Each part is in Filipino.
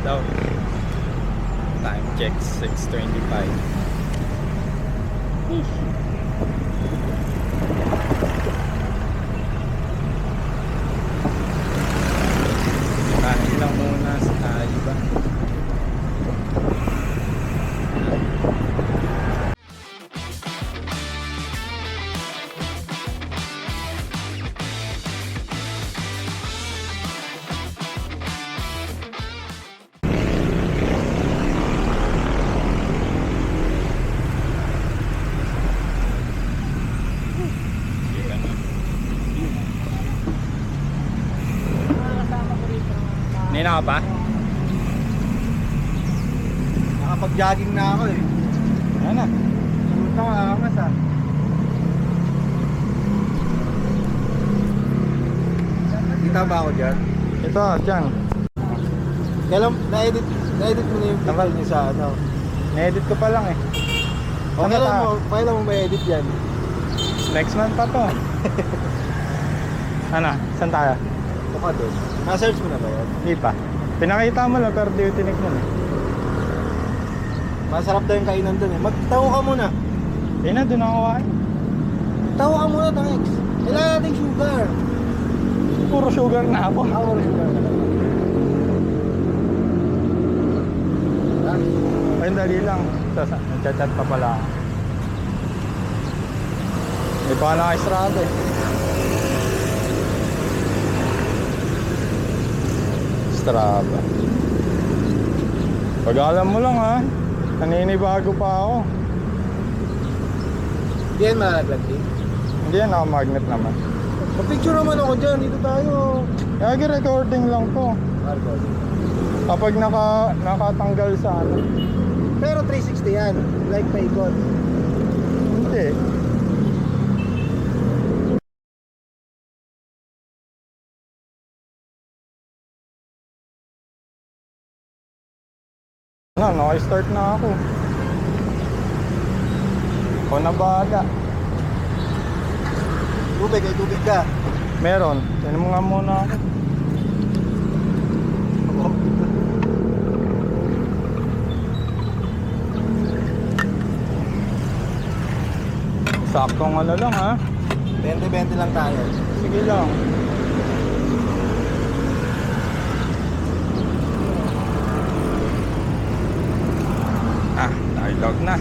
daw. Time check 6:25. Kain lang muna sa iba. Nina ka pa? Nakapag-jogging na ako eh. Ano na? Pumunta ka angas ah. Kita ba ako dyan? Ito, dyan. Kailan, na-edit mo na yung picture niyo sa ano? Na-edit ko pa lang eh. O kailan mo ma-edit yan? Next month pa to. Ano? Saan tayo? Baka doon. Na-search mo na ba yan? Hindi pa. Pinakita mo lang pero di ko tinignan eh. Masarap daw yung kainan doon eh. Magtaho ka muna. Hindi na, doon ako kain. Taho ka muna, Tangex. Kailangan nating sugar. Puro sugar na ako. Ako rin sugar. Ayun, dali lang. Nagchat-chat pa pala ako. Hindi pa naka-estrado eh. Strava. Pag alam mo lang ha, naninibago pa ako. Hindi yan malaglag din. Hindi yan, naka-magnet naman. Picture naman ako dyan. Dito tayo. Kaya recording lang to. Kapag nakatanggal sa ano. Pero 360 yan. Like paikot. Hindi. Naka-start na ako. Ako na bahala. Tubig, ay tubig ka. Meron. Tinan mo nga muna ako. Saktong ano lang ha. 20-20 lang tayo. Sige lang. Dialog na.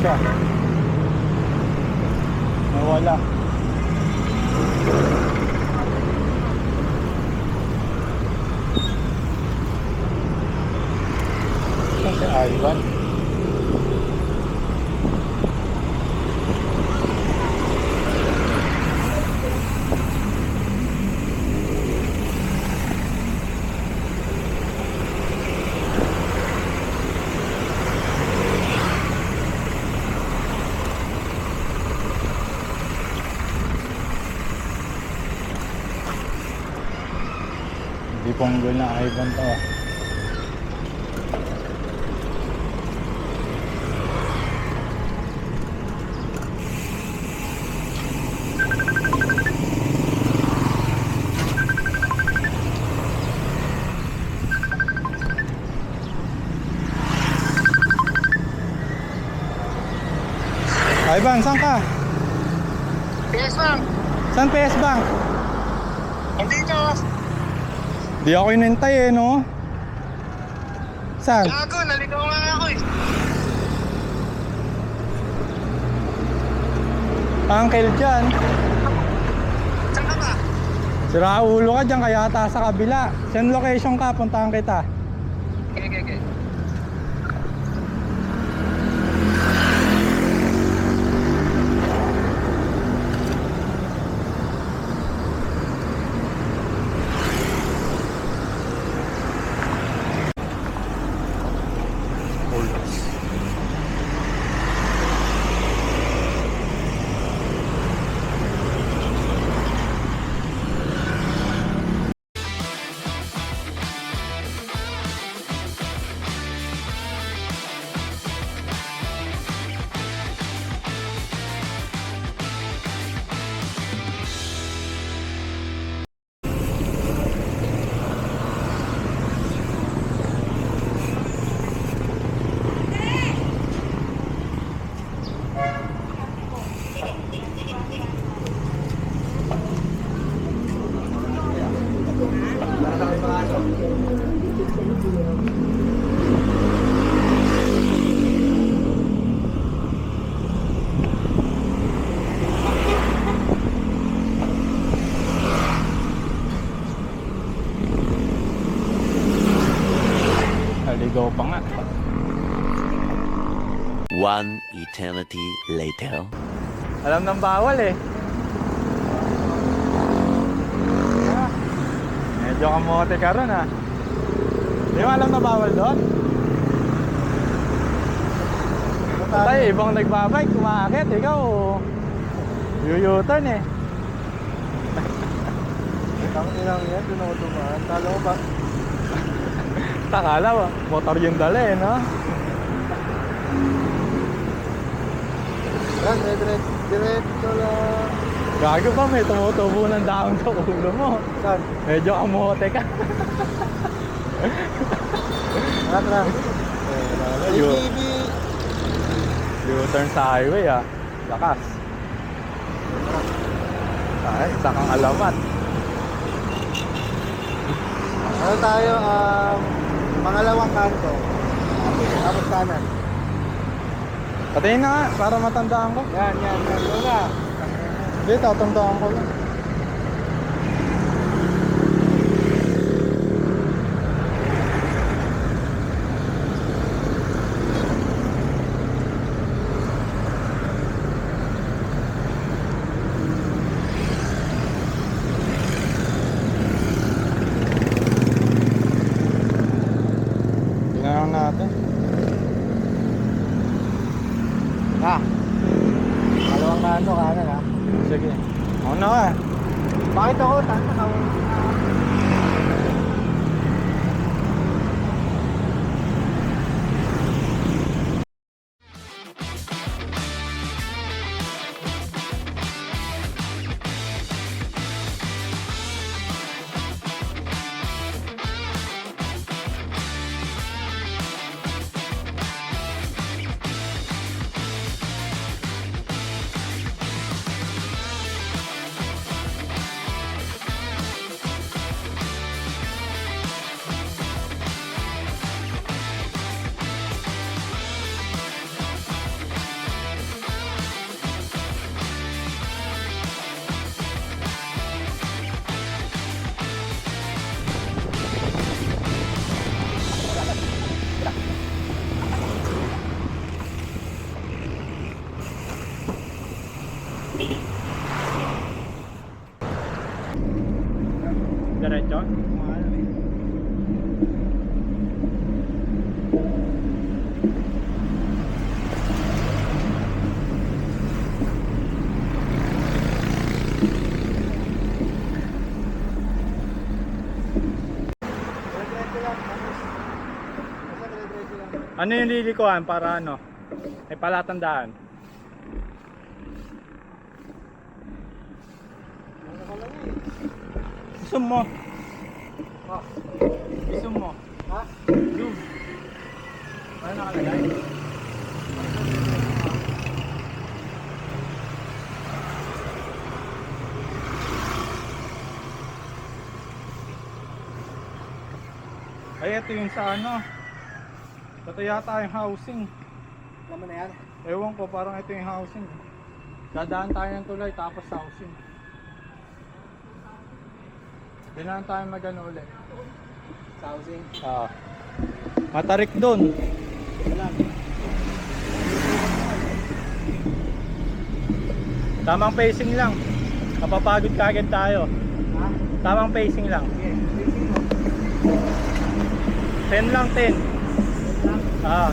siya. Nawala. Saan si Ivan? Hindi ponggol na Ivan to ah. Ivan, saan ka? PS Bank! Saan PS Bank? Andito! Di ako inintay eh, no? Saan? Gago, naligaw nga ako eh. Uncle dyan. Saan ka ba? Sira ulo ka dyan, kaya ata sa kabila. Saan location ka? Puntahan kita. Okay. Naligaw pa nga. One eternity later. Alam ng bawal eh. Ah, medyo kamote ka ron ah. Di mo alam na bawal doon? Patay, ibang nagbabike, kumakit, ikaw U-turn eh. Ang ilang yan, doon ako dumaan. Talo ko ba? Takala ba, motor yung dala eh, no? Yan, diretso lang. Gago ba, may tumutubo ng daon sa ulo mo. Saan? Medyo kamote ka. Tara. Yun. ATV. U-turn sa highway ah. Lakas. Ay, isa kang alamat. Ano tayo? Mangalawang kanto. Tapos kanan. Patayin na nga, para matandaan ko. Yan. Doon na. Hindi, tatandaan ko lang. Tingnan natin. Mangalawang kanto kanan ha. Sige. Ako na ka. Bakit ako? Tanta Hindi ko maalam eh. Dire-diretso lang. Tapos, basta dire-diretso lang. Ano yung lilikuan para ano? May palatandaan. Ano ka lang eh. Zoom mo. Ah, Zoom mo. ha? Zoom. Ano nakalagay? Ay, ito yung sa ano. Ito yata yung housing. Alam mo na yan? Ewan ko, parang ito yung housing. Dadaan tayo ng tulay tapos housing. Dinaan tayo mag-ano ulit. Sa housing. Matarik doon. Wala. Tamang pacing lang. Mapapagod kagad tayo. Ha? Tamang pacing lang. Sige. Facing mo. 10 lang, 10. Wait lang.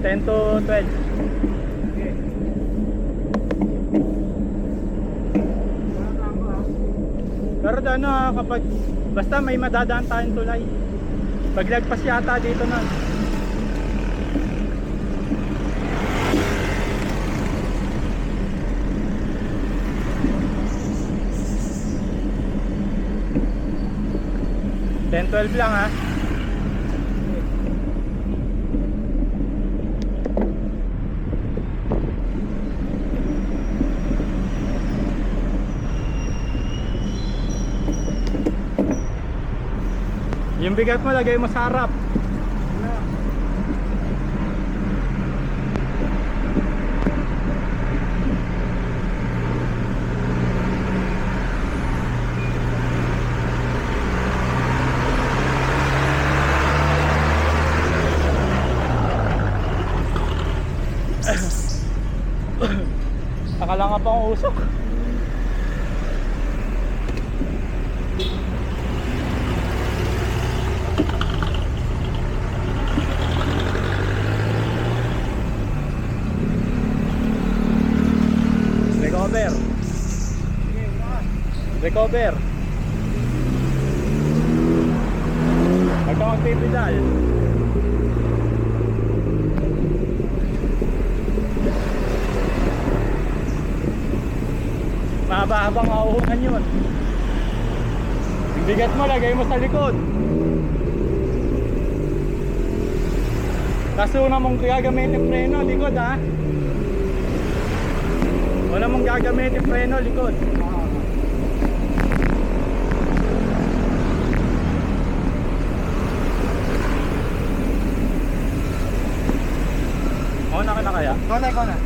10 to 12. Sige. Wala lang ko ha. Pero ano kapag basta may madadaan tayong tulay. Paglagpas yata dito na. Ten 12 lang ha. Yung bigat mo lagay mo sa harap. Wala. Akala nga pa akong usok. Recover. Sige, wala. Recover. Huwag kang magpipidal. Mahaba-habang auuhan yun. Yung bigat mo, lagay mo sa likod. Tapos una mong gagamitin preno, likod ha. Una mong gagamitin preno, likod. Una ka na kaya? Ikaw na, ikaw na.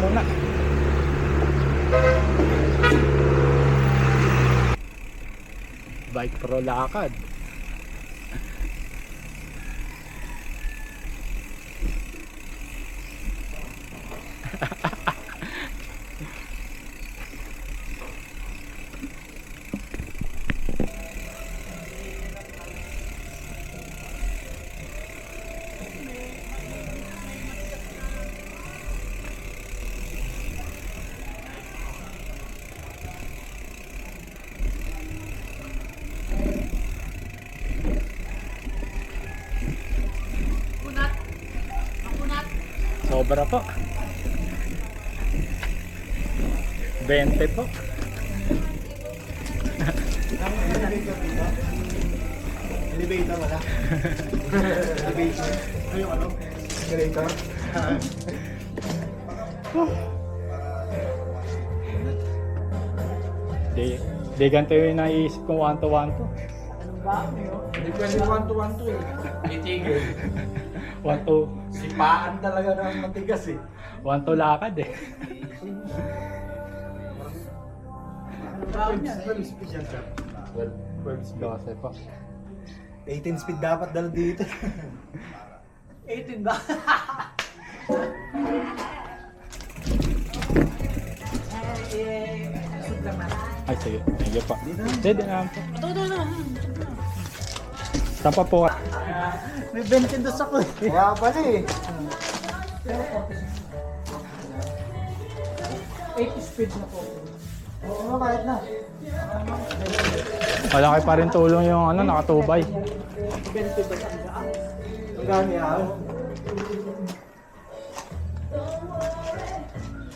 muna. Bike pro lakad. Sobra po. 20 po. Elevator wala. Elevator. Ano yung ano? Elevator. Di ganito yung naiisip kong 1 to 1 to. Hindi pwede 1 to 1 to eh. Itigil. 1 to Sipaan talaga ng matigas eh. 1 to lakad eh. Ano speed yan, sir? 12 po. 18 speed dapat dala dito. 18 ba? Ay sige, thank you po. Hindi naman po. Saan pa po? May 22 ako eh. Kaya pala eh. 80 speed na po. Oo, kahit na. Malaki pa rin tulong yung ano, nakatubay. 22 ba sa Ang gani yan.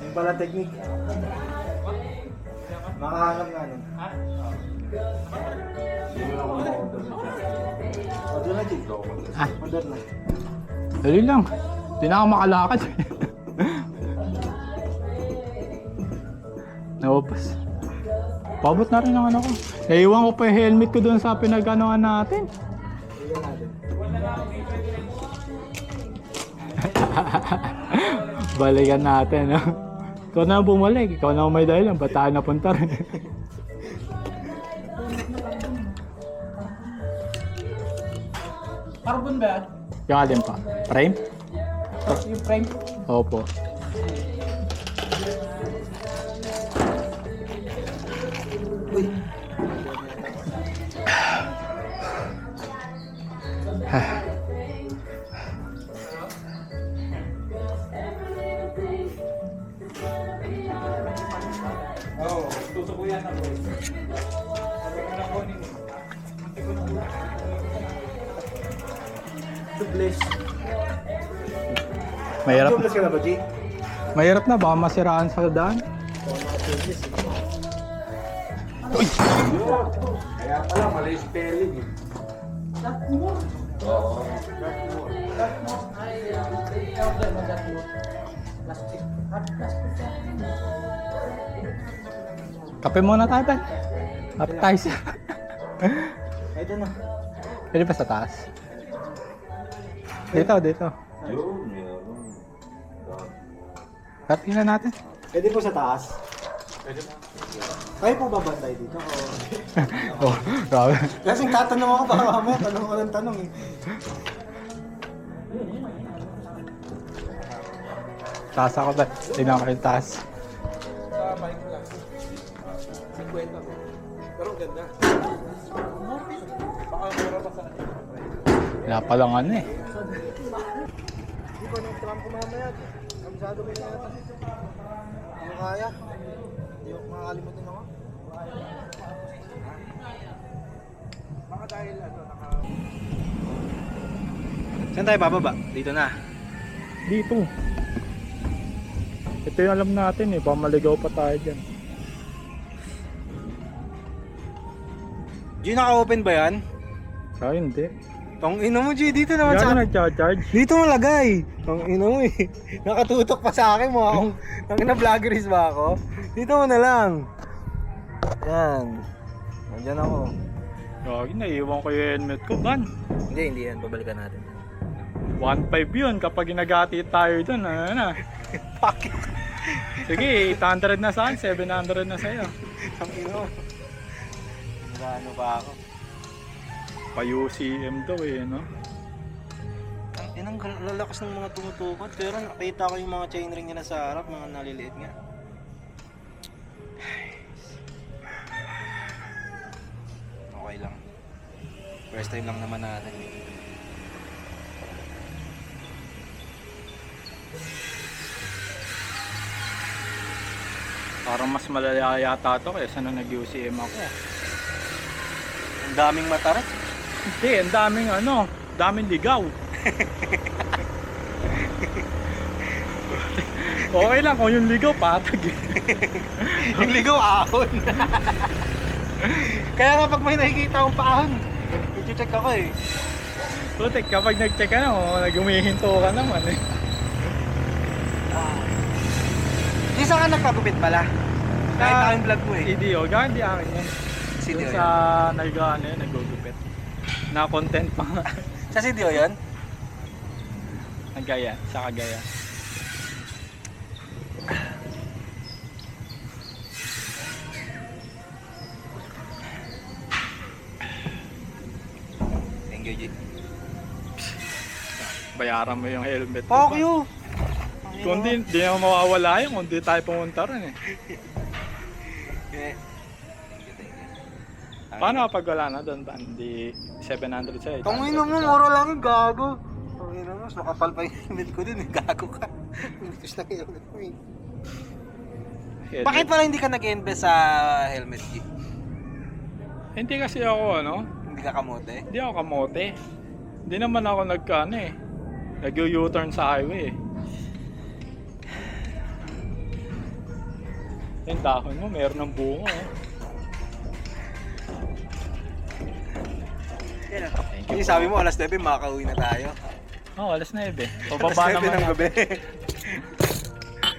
Yung pala technique. Makahanap nga nun. Hindi mo ako ma-order na dyan. Order na dito. Order na. Dali lang. Hindi na ako makalakad. Naupas. Pabot na rin ang ano ko. Naiwan ko pa yung helmet ko doon sa pinag-anoan natin. Iyan natin. Balikan natin, no? Ikaw na bumalik. Ikaw na may dahilan. Ba't tayo napunta rin? Carbon ba yan? Yung alin pa? Frame? Yung frame? Opo. Tubeless. Mahirap. Tubeless ka na ba, G? Mahirap na. Baka masiraan sa daan. Kaya pala, mali spelling eh. Kape muna tayo, Ben. Appetizer. Ito na. Pwede pa sa taas? Dito, dito. Kape na natin. Pwede po sa taas. Kayo po babantay dito? Oh, grabe. Kasi tatanong ako baka mamaya, tanong ko ng tanong eh. Taas ako, Ben. Tingnan ko yung taas. Sa mic lang. 50 po. Pero ganda. Baka mura pa sa akin. Wala pa lang ano eh. Hindi ko nung tram ko mamaya. Kamsado ko yung nata. Hindi ko kaya. Hindi ko makakalimutin ako. Baka dahil ano, Saan tayo bababa? Dito na. Dito. Ito yung alam natin eh. Baka maligaw pa tayo dyan. G, naka-open ba yan? Kaya hindi. Tong ina mo, G, dito naman Kaya sa... na nag-charge. Dito mo lagay. Tong ina mo eh. Nakatutok pa sa akin mo akong... Tang ina vloggeries ba ako? Dito mo na lang. Yan. Nandiyan ako. Gagi, naiiwan ko yung helmet ko, Ban. Hindi yan. Babalikan natin. 1.5 yun kapag ginagati tayo dun. Ano na? Bakit? Sige, 800 na saan, 700 na sa'yo. Ang ino. Ano ba ako? Pa-UCM daw eh, no? Ang inang lalakas ng mga tumutukot. Pero nakita ko yung mga chainring nila sa harap, mga naliliit nga. Okay lang. First time lang naman natin. Parang mas malala yata to kaysa nung nag-UCM ako. Ang daming matarat. Hindi, ang daming daming ligaw. Okay lang kung yung ligaw patag eh. Yung ligaw ahon. Kaya nga pag may nakikita akong paahon, i-check ako eh. Putik, kapag nag-check ka na, nag-umihinto ka naman eh. Di saan ka nagpagupit pala? Kahit ako yung vlog mo eh. CDO, gano'n di akin yan. CDO Doon sa nag-gugupit. Na content pa nga. Sa CDO yun? Nagaya, sa Kagaya. Thank you, G. Bayaran mo yung helmet. Fuck you! Kung di naman mawawala yun, kung di tayo pumunta rin eh. Eh. Thank you. Paano kapag wala na doon? Hindi 700 sa'yo. Tangin mo, mura lang yung gago. Tangin mo, mas makapal pa yung helmet ko dun eh. Gago ka. Inis lang yung helmet mo eh. Helmet. Bakit pala hindi ka nag-invest sa helmet, G? Hindi kasi ako Hindi ka kamote? hindi ako kamote. Hindi naman ako nag-U-turn sa highway eh. Yung dahon mo, meron ng bunga oh. Hindi sabi mo, alas 9 makakauwi na tayo. Alas 9 eh. Alas Pababa 9 naman ng na. gabi.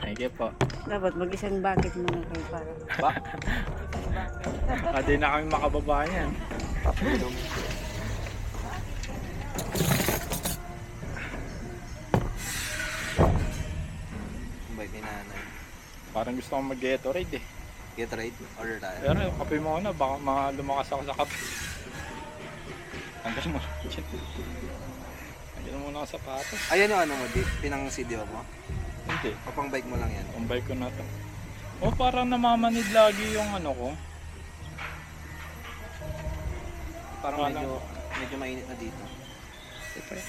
Thank you po. Dapat mag-isang bucket muna kayo para. Hindi na kami makababa yan. Bait ni nanay. Parang gusto kong mag-Gatorade eh. Get right, order tayo. Pero yung kape mo na, baka lumakas ako sa kape. Tanggal mo. Tanggal mo na ang sapatos. Ayan yung ano mo, Di? Pinang CDO mo? Hindi. O pang bike mo lang yan? Ang bike ko na to. Oh, parang namamanid lagi yung ko. Parang Wala. medyo mainit na dito. Ito eh.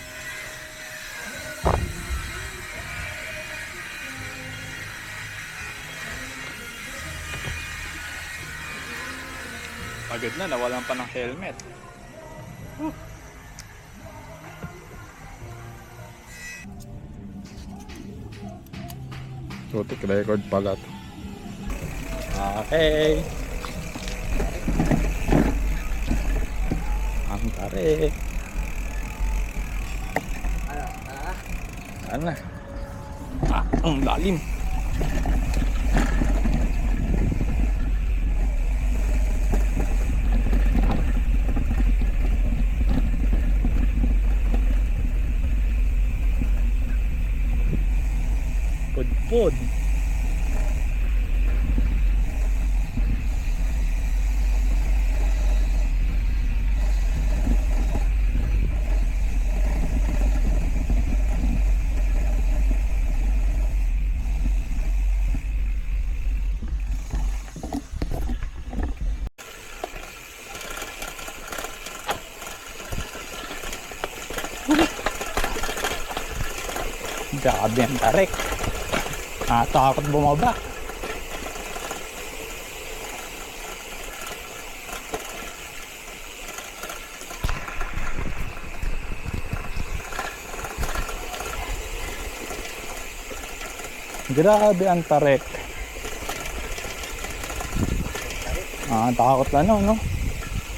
Pagod na, nawalan pa ng helmet. Tutik record pala to. Okay. Ang tarik. Ano? Ang lalim. Pudpud. Grabe ang tarik. Takot bumaba. Grabe ang tarik. Takot lang no?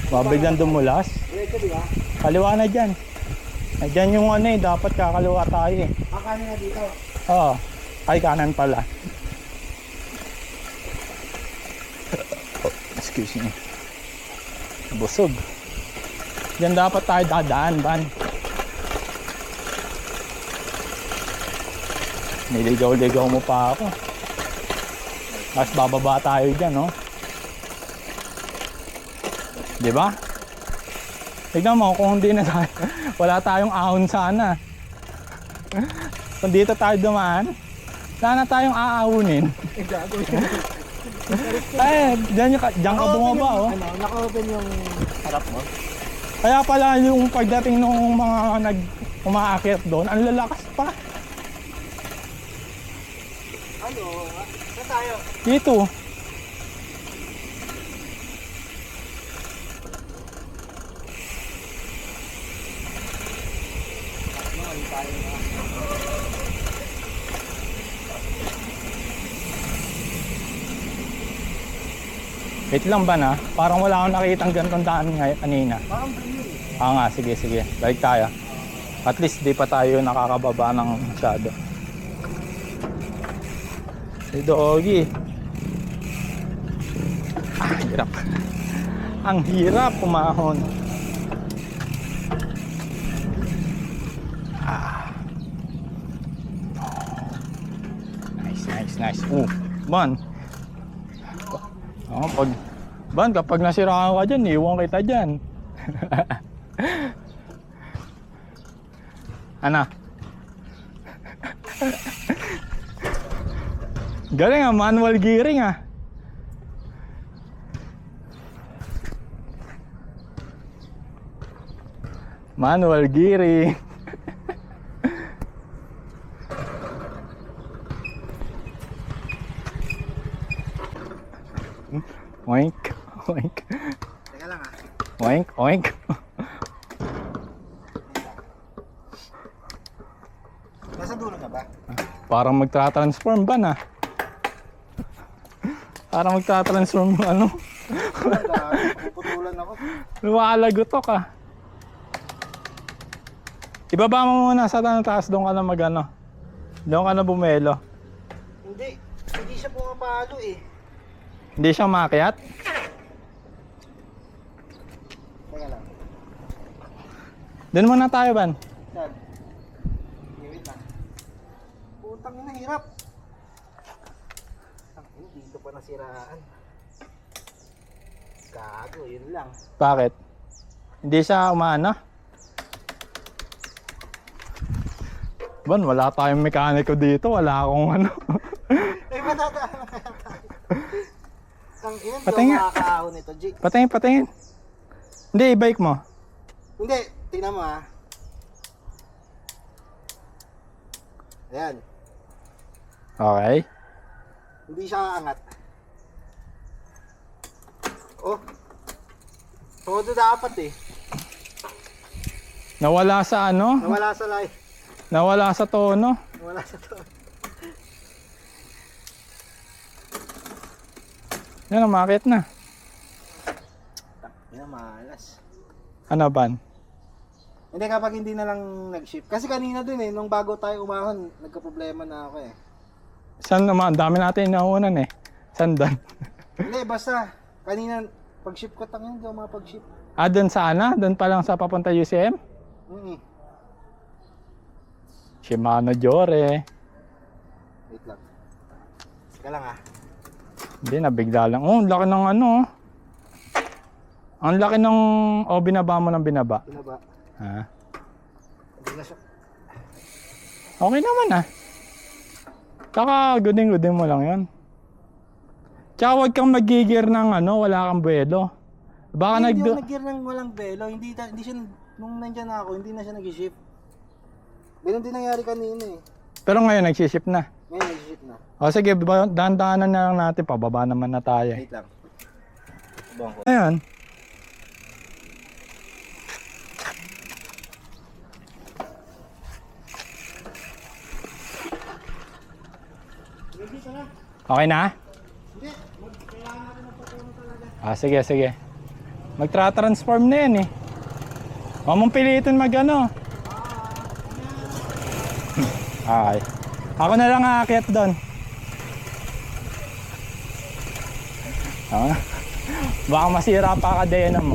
Mabiglang dumulas. Kaliwa na dyan. Dyan yung dapat kakaliwa tayo eh. Kanin na dito. Oo. Ay, kanan pala. Excuse me. Busog. Diyan dapat tayo dadaan, ban. Niligaw-ligaw mo pa ako. Tapos bababa tayo dyan, no? Di ba? Tignan mo kung hindi na tayo, wala tayong ahon sana. Kung dito tayo dumaan, sana tayong aawunin. Ay, dyan ka bumaba, oh. Ano, naka-open yung harap mo? Kaya pala yung pagdating ng mga umaakyat doon, ang lalakas pa. Ano? Saan tayo? Dito. Wait lang ba na? Parang wala akong nakitang ganitong daan ngayon kanina. Parang blue eh. Nga, sige. Balik tayo. At least di pa tayo nakakababa ng masyado. Si Doggy. Hirap. Ang hirap pumahon. Nice. Ban. Ban, kapag nasiraan ka dyan, iwan kita dyan. Ano? Galing ah, manual gearing ah. Manual gearing. Oink, oink. Teka lang ah. Oink, oink. Nasa dulo na ba? Parang magtra-transform ba na? Parang magtra-transform ano? Puputulan ako. Lumalagotok ah. Ibaba mo muna sa taas, doon ka na magano. Doon ka na bumelo. Hindi siya pumapalo eh. Hindi siya maakyat? Teka lang. Doon muna tayo, Ban. Saan? Wait lang. Putang ina, hirap. Dito pa nasiraan. Gago, yun lang. Bakit? Hindi siya umano? Ban, wala tayong mekaniko dito. Wala akong ano. Ay, matadaan na kaya tayo. Ang ina, di Patingin. ako makakaahon nito, G. Patingin. Hindi, i-bike mo. Hindi, tingnan mo ah. Ayan, Okay. hindi siya aangat. Oh. Todo dapat eh. Nawala sa ano? Nawala sa live. Nawala sa tono. Nawala sa to. Yan, umakit na. Yan, malas. Ano, Ban? Hindi, kapag hindi na lang nag-shift. Kasi kanina din eh, nung bago tayo umahon, nagka-problema na ako eh. Saan naman? Ang dami natin inahunan eh. Saan doon? Hindi, basta, kanina, pag-shift ko, tangin, hindi ako makapag-shift. Ah, doon sa ano? Doon pa lang sa papunta UCM? Shimano Jore. Wait lang. Teka lang ah. Hindi, nabigla lang. Oh, ang laki ng ano. Ang laki ng... Oh, binaba mo ng binaba. Binaba. Ha? Hindi na siya. Okay naman ah. Kaka-guding-guding mo lang yun. Tsaka huwag kang mag-gear ng ano, wala kang buwelo. Baka Hindi ako nag-gear ng walang belo. Hindi siya, nung nandyan ako, hindi na siya nag-shift. Ganun din nangyari kanina eh. Pero ngayon, nagsiship na. Ngayon nag-shift na. O sige, dahan-dahanan na lang natin. Pababa naman na tayo. Wait lang. Buwan ko. Ayan. Okay na? Hindi. Kailangan natin magpatuloy talaga. Ah, sige. Magtra-transform na yan eh. Huwag mong pilitin mag-ano. Okay. Ako na lang aakyat doon. Ah, baka masira pa kadena mo.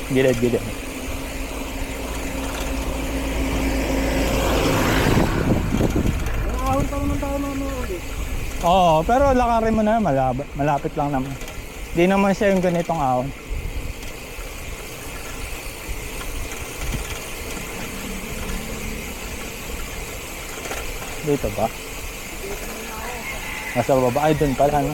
Gilid. Oo, pero lakarin mo na, malapit lang naman. Di naman siya yung ganitong ahon. Dito ba? Nasa baba, ay dun pala, no?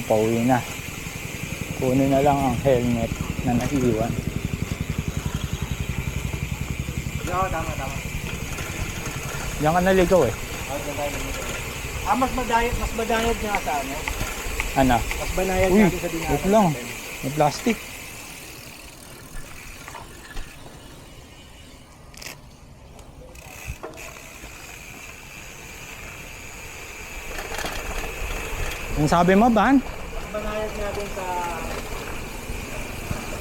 Pauwi na. Kunin na lang ang helmet na naiiwan. Oo, tama. Diyan ka naligaw eh. Mas madayad nga sa ano? Ano? Mas banayad Uy, natin sa dinala. wait lang. May plastic. Ang sabi mo, Ban? Mas banayad natin sa...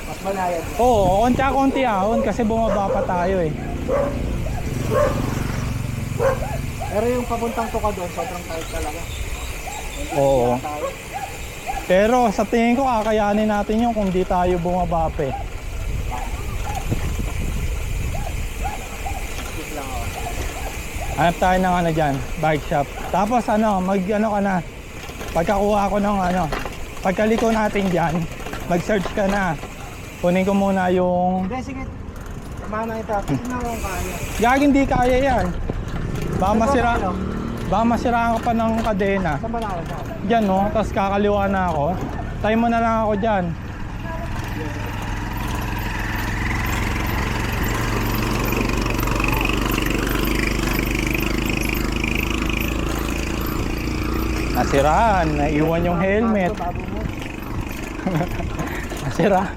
Mas banayad. Oo, konti ahon kasi bumaba pa tayo eh. Pero yung papuntang tuka doon, sobrang tight talaga. Oo. Tayo. Pero sa tingin ko kakayanin natin yun kung di tayo bumaba pa eh. Hanap tayo ng ano dyan, bike shop. Tapos mag-ano ka na. Pagkakuha ko ng pagkaliko natin dyan, mag-search ka na. Kunin ko muna yung... Hindi, sige. Tama na ito. Tignan mo kung kaya. Gagawin hindi kaya yan. Baka masiraan ka pa ng kadena. Saan ba na ako? Diyan no, tapos kakaliwa na ako. Time mo na lang ako dyan. Nasiraan, naiwan yung helmet. Nasira.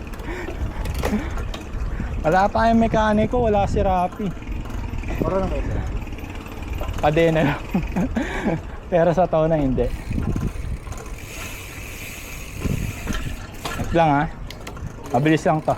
Wala tayong mekaniko, wala si Rapi. Oro na kayo. Kadena lang. Pero sa taon na hindi. Wait lang ha. Mabilis lang to.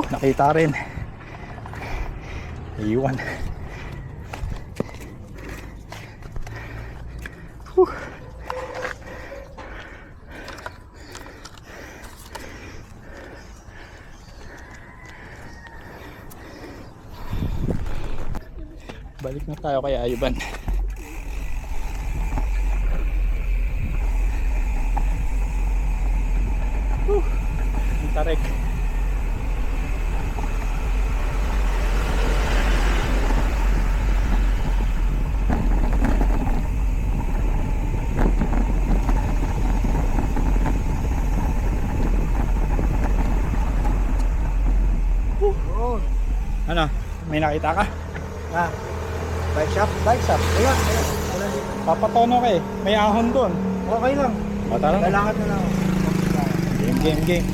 Nakita rin. Iwan. Balik na tayo kay Ayuban. Ang tarik. Ano? May nakita ka? Ah, bike shop? Bike shop. Kaya. Papatono ka eh. May ahon doon. Okay lang. O tara na. Lalakad na lang ako. Game.